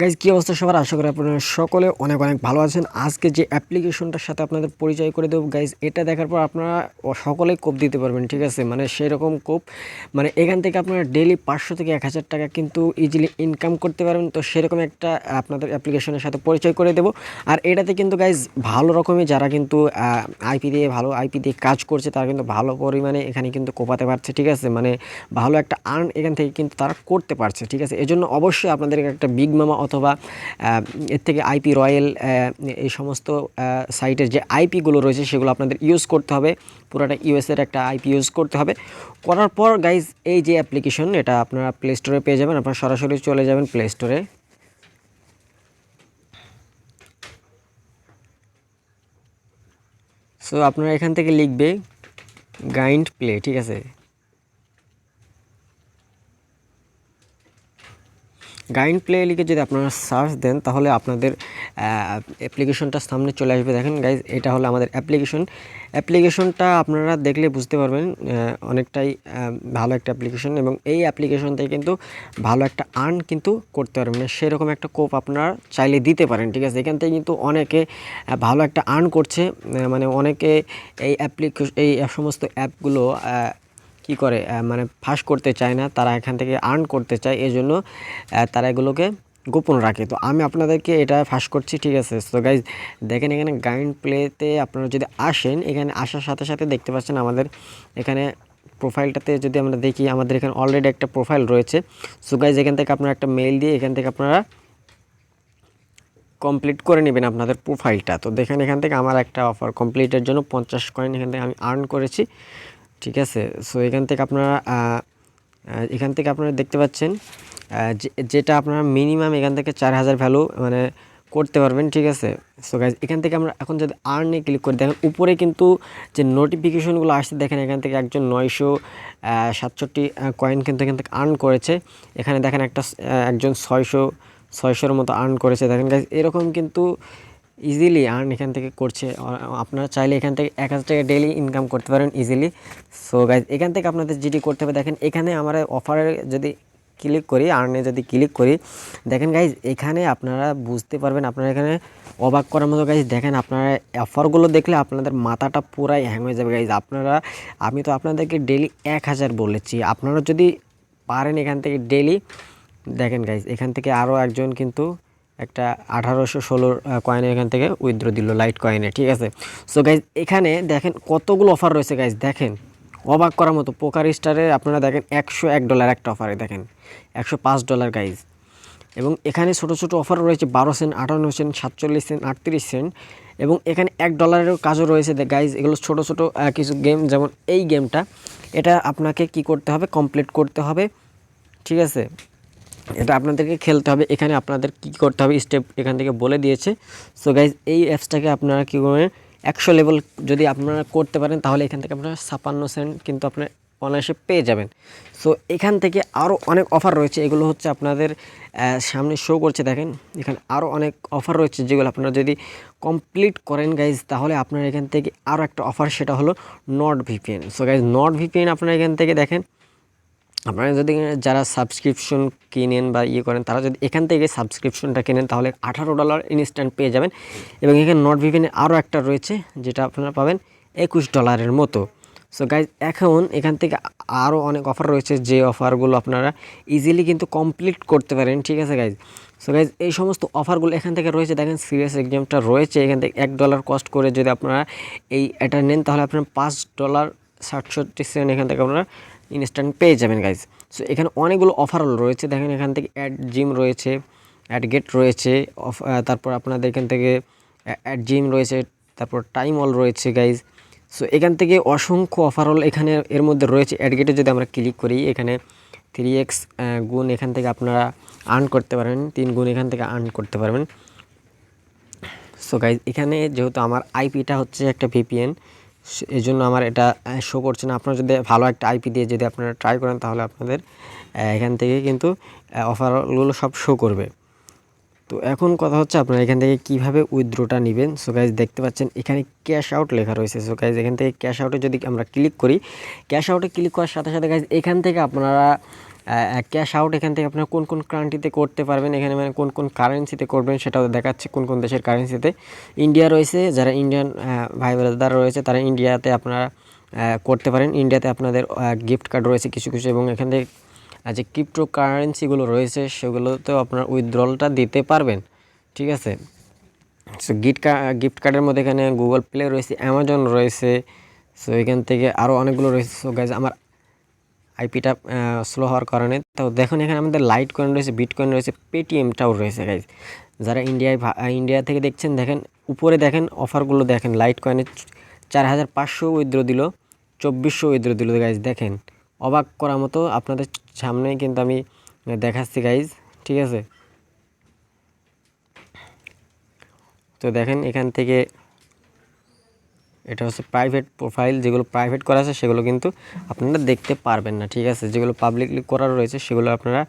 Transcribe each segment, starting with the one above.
Guys কি অবস্থা সবার, আশা করি আপনারা সকলে অনেক অনেক ভালো আছেন। আজকে যে অ্যাপ্লিকেশনটার সাথে আপনাদের পরিচয় করে দেবো গাইজ, এটা দেখার পর আপনারা সকলেই কোপ দিতে পারবেন। ঠিক আছে, মানে সেরকম কোপ, মানে এখান থেকে আপনারা ডেলি 500 থেকে 1000 টাকা কিন্তু ইজিলি ইনকাম করতে পারবেন। তো সেরকম একটা আপনাদের অ্যাপ্লিকেশনের সাথে পরিচয় করে দেবো। আর এটাতে কিন্তু গাইজ ভালো রকমই যারা কিন্তু আইপি দিয়ে কাজ করছে তারা কিন্তু ভালো পরিমাণে এখানে কিন্তু কোপাতে পারছে। ঠিক আছে, মানে ভালো একটা আর্ন এখান থেকে কিন্তু তারা করতে পারছে। ঠিক আছে, এজন্য অবশ্যই আপনাদের একটা বিগ মামা অথবা এর থেকে আইপি রয়্যাল এই সমস্ত সাইটের যে আইপিগুলো রয়েছে সেগুলো আপনাদের ইউজ করতে হবে। পুরোটা ইউএসের একটা আইপি ইউজ করতে হবে। করার পর গাইজ এই যে অ্যাপ্লিকেশন, এটা আপনারা প্লে স্টোরে পেয়ে যাবেন। আপনারা সরাসরি চলে যাবেন প্লে স্টোরে। সো আপনারা এখান থেকে লিখবে গাইন্ড প্লে। ঠিক আছে, গাইড প্লে লিখে যদি আপনারা সার্চ দেন তাহলে আপনাদের অ্যাপ্লিকেশনটা সামনে চলে আসবে। দেখেন গাইজ, এটা হলো আমাদের অ্যাপ্লিকেশনটা আপনারা দেখলে বুঝতে পারবেন অনেকটাই ভালো একটা অ্যাপ্লিকেশন, এবং এই অ্যাপ্লিকেশন থেকে কিন্তু ভালো একটা আর্ন কিন্তু করতে পারবেন। সেরকম একটা কোপ আপনারা চাইলে দিতে পারেন। ঠিক আছে, এখান থেকে কিন্তু অনেকে ভালো একটা আর্ন করছে। মানে অনেকে এই সমস্ত অ্যাপগুলো কি করে, মানে ফাঁস করতে চায় না, তারা এখান থেকে আর্ন করতে চায়, এজন্য তারা এগুলোকে গোপন রাখে। তো আমি আপনাদেরকে এটা ফাঁস করছি। ঠিক আছে, তো গাইজ দেখেন এখানে গাইড প্লেতে আপনারা যদি আসেন, এখানে আসার সাথে সাথে দেখতে পাচ্ছেন আমাদের এখানে প্রোফাইলটাতে যদি আমরা দেখি, আমাদের এখানে অলরেডি একটা প্রোফাইল রয়েছে। সো গাইজ এখান থেকে আপনারা একটা মেইল দিয়ে এখান থেকে আপনারা কমপ্লিট করে নেবেন আপনাদের প্রোফাইলটা। তো দেখেন এখান থেকে আমার একটা অফার কমপ্লিটের জন্য 50 কয়েন এখান থেকে আমি আর্ন করেছি। ঠিক আছে, সো এখান থেকে আপনারা দেখতে পাচ্ছেন যেটা আপনারা মিনিমাম এখান থেকে 4000 ভ্যালু মানে করতে পারবেন। ঠিক আছে, সো গাইজ এখান থেকে আমরা এখন যদি আর্নে ক্লিক করি, দেখেন উপরে কিন্তু যে নোটিফিকেশনগুলো আসছে, দেখেন এখান থেকে একজন 967 কয়েন কিন্তু এখান থেকে আর্ন করেছে। এখানে দেখেন একজন 600-600-এর মতো আর্ন করেছে। দেখেন গাইজ এরকম কিন্তু ইজিলি আর্ন এখান থেকে করছে। আপনারা চাইলে এখান থেকে 1000 টাকা ডেইলি ইনকাম করতে পারেন ইজিলি। সো গাইজ এখান থেকে আপনাদের যেটি করতে হবে, দেখেন এখানে আমরা অফারে যদি ক্লিক করি, আর্নে যদি ক্লিক করি, দেখেন গাইজ এখানে আপনারা বুঝতে পারবেন, আপনারা এখানে অবাক করার মতো গাইজ। দেখেন আপনারা অফারগুলো দেখলে আপনাদের মাথাটা পুরাই হ্যাং হয়ে যাবে গাইজ। আমি তো আপনাদেরকে ডেইলি 1000 বলেছি, আপনারা যদি পারেন এখান থেকে ডেইলি, দেখেন গাইজ এখান থেকে আরও একজন কিন্তু একটা 1816 কয়েনে এখান থেকে উইথড্র দিল লাইট কয়েনে। ঠিক আছে, সো গাইজ এখানে দেখেন কতগুলো অফার রয়েছে গাইজ। দেখেন অবাক করার মতো, পোকার স্টারে আপনারা দেখেন $101 একটা অফারে, দেখেন $105 গাইজ। এবং এখানে ছোট ছোট অফার রয়েছে 12 সেন্ট, 58 সেন্ট, 47 সেন্ট, 38 সেন্ট, এবং এখানে $1 কাজও রয়েছে গাইজ। এগুলো ছোট ছোট কিছু গেম, যেমন এই গেমটা, এটা আপনাকে কি করতে হবে, কমপ্লিট করতে হবে। ঠিক আছে, এটা আপনাদেরকে খেলতে হবে। এখানে আপনাদের কি করতে হবে স্টেপ এখান থেকে বলে দিয়েছে। সো গাইজ এই অ্যাপসটাকে আপনারা কী করবেন, 100 লেভেল যদি আপনারা করতে পারেন তাহলে এখান থেকে আপনারা 56 সেন্ট কিন্তু আপনার অনায়াসে পেয়ে যাবেন। সো এখান থেকে আরও অনেক অফার রয়েছে, এগুলো হচ্ছে আপনাদের সামনে শো করছে। দেখেন এখানে আরও অনেক অফার রয়েছে, যেগুলো আপনারা যদি কমপ্লিট করেন গাইজ তাহলে আপনার এখান থেকে আরও একটা অফার, সেটা হলো not VPN. So guys not VPN আপনারা এখান থেকে দেখেন, আপনারা যদি যারা সাবস্ক্রিপশন কিনেন বা করেন, তারা যদি এখান থেকে সাবস্ক্রিপশনটা কেনেন তাহলে $18 ইনস্ট্যান্ট পেয়ে যাবেন। এবং এখানে নট ভিপিএনে আরও একটা রয়েছে যেটা আপনারা পাবেন $21 মতো। সো গাইজ এখন এখান থেকে আরও অনেক অফার রয়েছে, যে অফারগুলো আপনারা ইজিলি কিন্তু কমপ্লিট করতে পারেন। ঠিক আছে গাইজ, সো গাইজ এই সমস্ত অফারগুলো এখান থেকে রয়েছে। দেখেন সিরিয়াস এক্সামটা রয়েছে, এখান থেকে $1 কস্ট করে যদি আপনারা এটা নেন তাহলে আপনার $5.67 এখান থেকে আপনারা ইনস্ট্যান্ট পেয়ে যাবেন গাইজ। সো এখানে অনেকগুলো অফার রয়েছে। দেখেন এখান থেকে অ্যাড জিম রয়েছে, অ্যাড গেট রয়েছে, তারপর আপনাদের এখান থেকে অ্যাড জিম রয়েছে, তারপর টাইম অল রয়েছে গাইজ। সো এখান থেকে অসংখ্য অফার অল এখানে এর মধ্যে রয়েছে। অ্যাড গেটে যদি আমরা ক্লিক করি, এখানে 3x গুণ এখান থেকে আপনারা আর্ন করতে পারবেন, 3 গুণ এখান থেকে আর্ন করতে পারবেন। সো গাইজ এখানে যেহেতু আমার আইপিটা হচ্ছে একটা ভিপিএন, এই জন্য আমার এটা শো করছে না। আপনারা যদি ভালো একটা আইপি দিয়ে যদি আপনারা ট্রাই করেন তাহলে আপনাদের এখান থেকে কিন্তু অফারগুলো সব শো করবে। তো এখন কথা হচ্ছে আপনারা এখান থেকে কিভাবে উইথড্রটা নেবেন। সো গাইজ দেখতে পাচ্ছেন এখানে ক্যাশ আউট লেখা রয়েছে। সো গাইজ এখান থেকে ক্যাশ আউটে যদি আমরা ক্লিক করি, ক্যাশ আউটে ক্লিক করার সাথে সাথে গাইজ এখান থেকে আপনারা ক্যাশ আউট এখান থেকে আপনারা কোন কোন কান্ট্রিতে করতে পারবেন, এখানে মানে কোন কোন কারেন্সিতে করবেন সেটাও দেখাচ্ছে, কোন কোন দেশের কারেন্সিতে। ইন্ডিয়া রয়েছে, যারা ইন্ডিয়ান ভাই ব্রাদার রয়েছে তারা ইন্ডিয়াতে আপনারা করতে পারেন। ইন্ডিয়াতে আপনাদের গিফট কার্ড রয়েছে কিছু কিছু, এবং এখান থেকে যে ক্রিপ্টো কারেন্সিগুলো রয়েছে সেগুলোতেও আপনারা উইথড্রলটা দিতে পারবেন, ঠিক আছে। সো গিফট কার্ডের মধ্যে এখানে গুগল প্লে রয়েছে, অ্যামাজন রয়েছে, সো এখান থেকে আরও অনেকগুলো রয়েছে। সো গাইজ আমার আইপিটা স্লো হওয়ার কারণে, তো দেখুন এখানে আমাদের লাইট কয়েন রয়েছে, বিটকয়েন রয়েছে, পেটিএমটাও রয়েছে গাইজ। যারা ইন্ডিয়া থেকে দেখছেন, দেখেন উপরে দেখেন অফারগুলো দেখেন, লাইট কয়েনে 4500 উইথড্র দিল, 2400 উইথড্র দিল গাইজ। দেখেন অবাক করার মতো, আপনাদের সামনেই কিন্তু আমি দেখাচ্ছি গাইজ, ঠিক আছে। তো দেখেন এখান থেকে এটা হচ্ছে প্রাইভেট প্রোফাইল, যেগুলো প্রাইভেট করা আছে সেগুলো কিন্তু আপনারা দেখতে পারবেন না, ঠিক আছে। যেগুলো পাবলিকলি করা রয়েছে সেগুলো আপনারা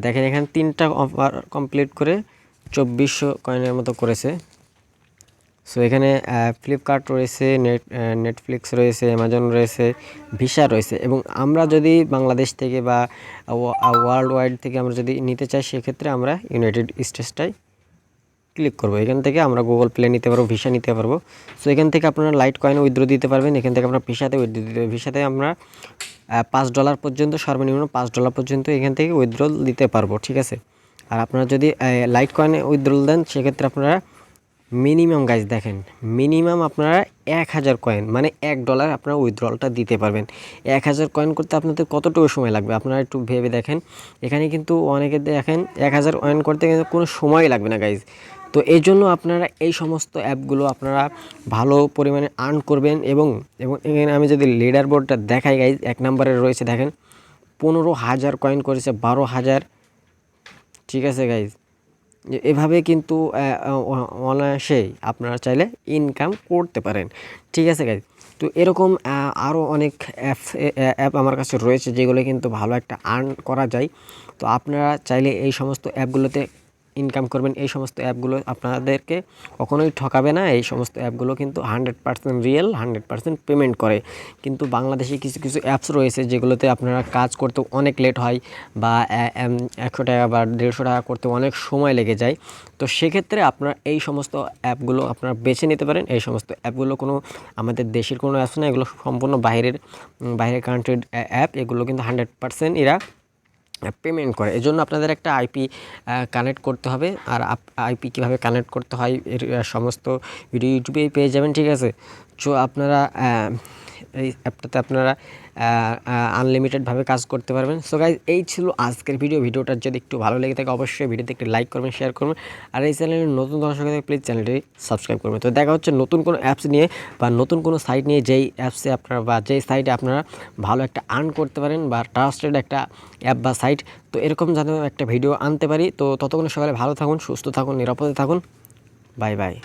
দেখেন। এখানে 3টা অফার কমপ্লিট করে 2400 কয়েনের মতো করেছে। সো এখানে ফ্লিপকার্ট রয়েছে, নেটফ্লিক্স রয়েছে, অ্যামাজন রয়েছে, ভিসা রয়েছে, এবং আমরা যদি বাংলাদেশ থেকে বা ওয়ার্ল্ড ওয়াইড থেকে আমরা যদি নিতে চাই সেক্ষেত্রে আমরা ইউনাইটেড স্টেটসটাই ক্লিক করবো। এখান থেকে আমরা গুগল প্লে নিতে পারবো, ভিসা নিতে পারবো। সো এখান থেকে আপনারা লাইট কয়েনে উইথড্র দিতে পারবেন, এখান থেকে আপনারা ভিসাতে উইথড্র দিতে পারবেন। ভিসাতে আমরা $5 পর্যন্ত, সর্বনিম্ন $5 পর্যন্ত এখান থেকে উইথড্রল দিতে পারবো, ঠিক আছে। আর আপনারা যদি লাইট কয়েনে উইথড্রল দেন সেক্ষেত্রে আপনারা মিনিমাম গাইজ দেখেন, মিনিমাম আপনারা 1000 কয়েন মানে $1 আপনারা উইথড্রলটা দিতে পারবেন। 1000 কয়েন করতে আপনাদের কতটুকু সময় লাগবে আপনারা একটু ভেবে দেখেন। এখানে কিন্তু অনেকে দেখেন 1000 কয়েন করতে কিন্তু কোনো সময় লাগবে না গাইজ। তো এই জন্য আপনারা এই সমস্ত অ্যাপগুলো আপনারা ভালো পরিমাণে আর্ন করবেন। এবং এখানে আমি যদি লিডার বোর্ডটা দেখাই গাইজ, 1 নম্বরে রয়েছে দেখেন 15000 কয়েন করেছে, 12000, ঠিক আছে গাইজ। এভাবে কিন্তু অনায়াসেই আপনারা চাইলে ইনকাম করতে পারেন, ঠিক আছে গাইজ। তো এরকম আরও অনেক অ্যাপ আমার কাছে রয়েছে যেগুলো কিন্তু ভালো একটা আর্ন করা যায়। তো আপনারা চাইলে এই সমস্ত অ্যাপগুলোতে ইনকাম করবেন। এই সমস্ত অ্যাপগুলো আপনাদেরকে কখনোই ঠকাবে না। এই সমস্ত অ্যাপগুলো কিন্তু 100% রিয়েল, 100% পেমেন্ট করে। কিন্তু বাংলাদেশে কিছু কিছু অ্যাপস রয়েছে যেগুলোতে আপনারা কাজ করতে অনেক লেট হয়, বা 100 টাকা বা 150 টাকা করতে অনেক সময় লেগে যায়। তো সেক্ষেত্রে আপনারা এই সমস্ত অ্যাপগুলো আপনারা বেছে নিতে পারেন। এই সমস্ত অ্যাপগুলো কোনো আমাদের দেশের কোনো অ্যাপস না, এগুলো সম্পূর্ণ বাইরের কান্ট্রির অ্যাপ। এগুলো কিন্তু 100% এরা পেমেন্ট করে। এজন্য আপনাদের একটা আইপি কানেক্ট করতে হবে। আর আইপি কীভাবে কানেক্ট করতে হয় এর সমস্ত ভিডিও ইউটিউবেই পেয়ে যাবেন, ঠিক আছে। সো আপনারা এই অ্যাপটাতে আপনারা আনলিমিটেডভাবে কাজ করতে পারবেন। সো গাইজ এই ছিল আজকের ভিডিওটা যদি একটু ভালো লেগে থাকে অবশ্যই ভিডিওতে একটু লাইক করবেন, শেয়ার করবেন। আর এই চ্যানেলে নতুন দর্শক থেকে প্লিজ চ্যানেলটি সাবস্ক্রাইব করবেন। তো দেখা হচ্ছে নতুন কোনো অ্যাপস নিয়ে বা নতুন কোনো সাইট নিয়ে, যেই অ্যাপসে আপনারা বা যেই সাইটে আপনারা ভালো একটা আর্ন করতে পারেন বা ট্রাস্টেড একটা অ্যাপ বা সাইট। তো এরকম যেন একটা ভিডিও আনতে পারি। তো ততক্ষণ সকালে ভালো থাকুন, সুস্থ থাকুন, নিরাপদে থাকুন। Bye bye.